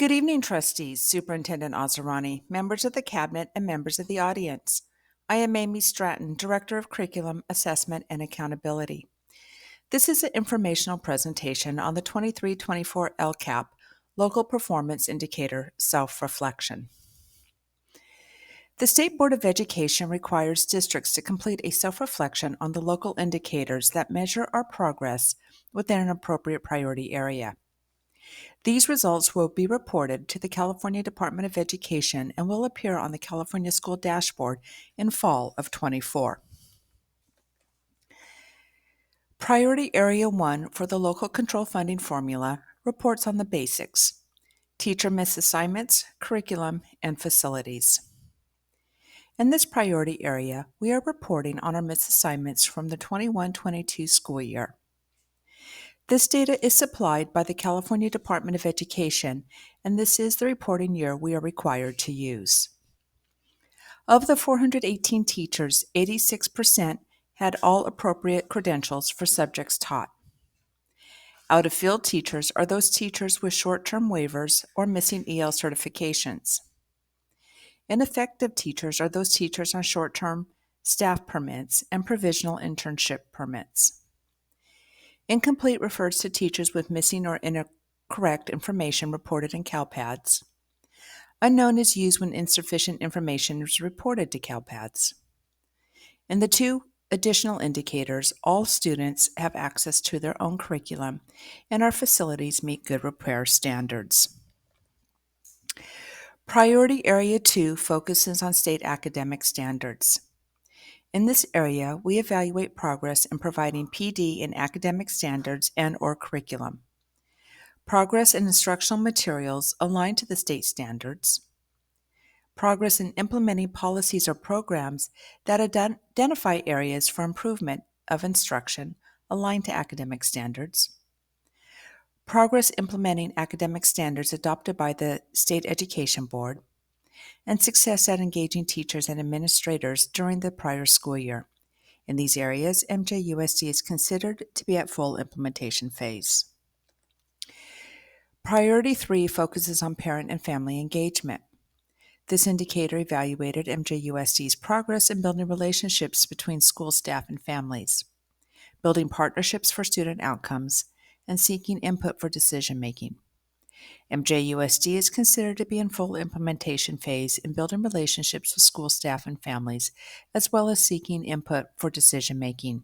Good evening, trustees, Superintendent Ozerani, members of the Cabinet, and members of the audience. I am Amy Stratton, Director of Curriculum, Assessment, and Accountability. This is an informational presentation on the 23-24 LCAP, Local Performance Indicator Self-Reflection. The State Board of Education requires districts to complete a self-reflection on the local indicators that measure our progress within an appropriate priority area. These results will be reported to the California Department of Education and will appear on the California School Dashboard in fall of '24. Priority Area 1 for the Local Control Funding Formula reports on the basics: teacher missed assignments, curriculum, and facilities. In this priority area, we are reporting on our missed assignments from the 21-22 school year. This data is supplied by the California Department of Education, and this is the reporting year we are required to use. Of the 418 teachers, 86% had all appropriate credentials for subjects taught. Out-of-field teachers are those teachers with short-term waivers or missing EL certifications. Ineffective teachers are those teachers on short-term staff permits and provisional internship permits. Incomplete refers to teachers with missing or incorrect information reported in CalPads. Unknown is used when insufficient information is reported to CalPads. In the two additional indicators, all students have access to their own curriculum, and our facilities meet good repair standards. Priority Area 2 focuses on state academic standards. In this area, we evaluate progress in providing PD in academic standards and/or curriculum, progress in instructional materials aligned to the state standards, progress in implementing policies or programs that identify areas for improvement of instruction aligned to academic standards, progress implementing academic standards adopted by the State Education Board, and success at engaging teachers and administrators during the prior school year. In these areas, MJUSD is considered to be at full implementation phase. Priority 3 focuses on parent and family engagement. This indicator evaluated MJUSD's progress in building relationships between school staff and families, building partnerships for student outcomes, and seeking input for decision-making. MJUSD is considered to be in full implementation phase in building relationships with school staff and families, as well as seeking input for decision-making.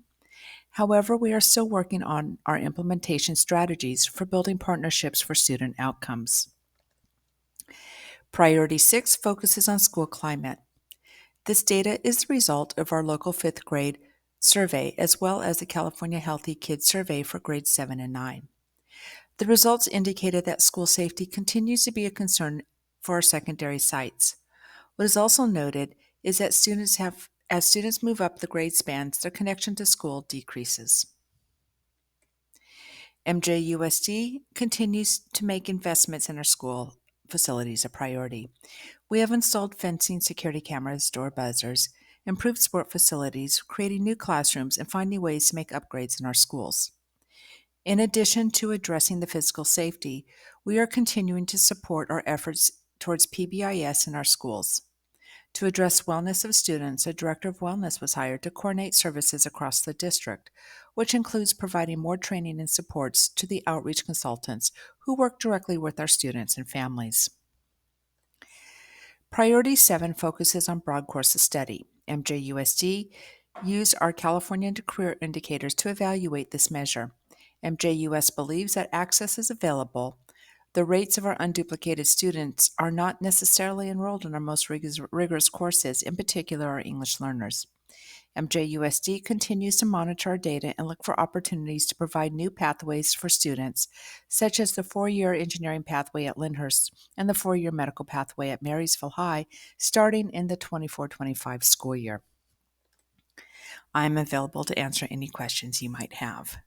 However, we are still working on our implementation strategies for building partnerships for student outcomes. Priority 6 focuses on school climate. This data is the result of our local 5th grade survey, as well as the California Healthy Kids Survey for grades 7 and 9. The results indicated that school safety continues to be a concern for our secondary sites. What is also noted is that as students move up the grade spans, their connection to school decreases. MJUSD continues to make investments in our school facilities a priority. We have installed fencing, security cameras, door buzzers, improved sport facilities, creating new classrooms, and finding ways to make upgrades in our schools. In addition to addressing the physical safety, we are continuing to support our efforts towards PBIS in our schools. To address wellness of students, a director of wellness was hired to coordinate services across the district, which includes providing more training and supports to the outreach consultants who work directly with our students and families. Priority 7 focuses on broad course of study. MJUSD used our California Career Indicators to evaluate this measure. MJUS believes that access is available. The rates of our unduplicated students are not necessarily enrolled in our most rigorous courses, in particular our English learners. MJUSD continues to monitor our data and look for opportunities to provide new pathways for students, such as the 4-year engineering pathway at Lyndhurst and the 4-year medical pathway at Marysville High, starting in the 24-25 school year. I am available to answer any questions you might have.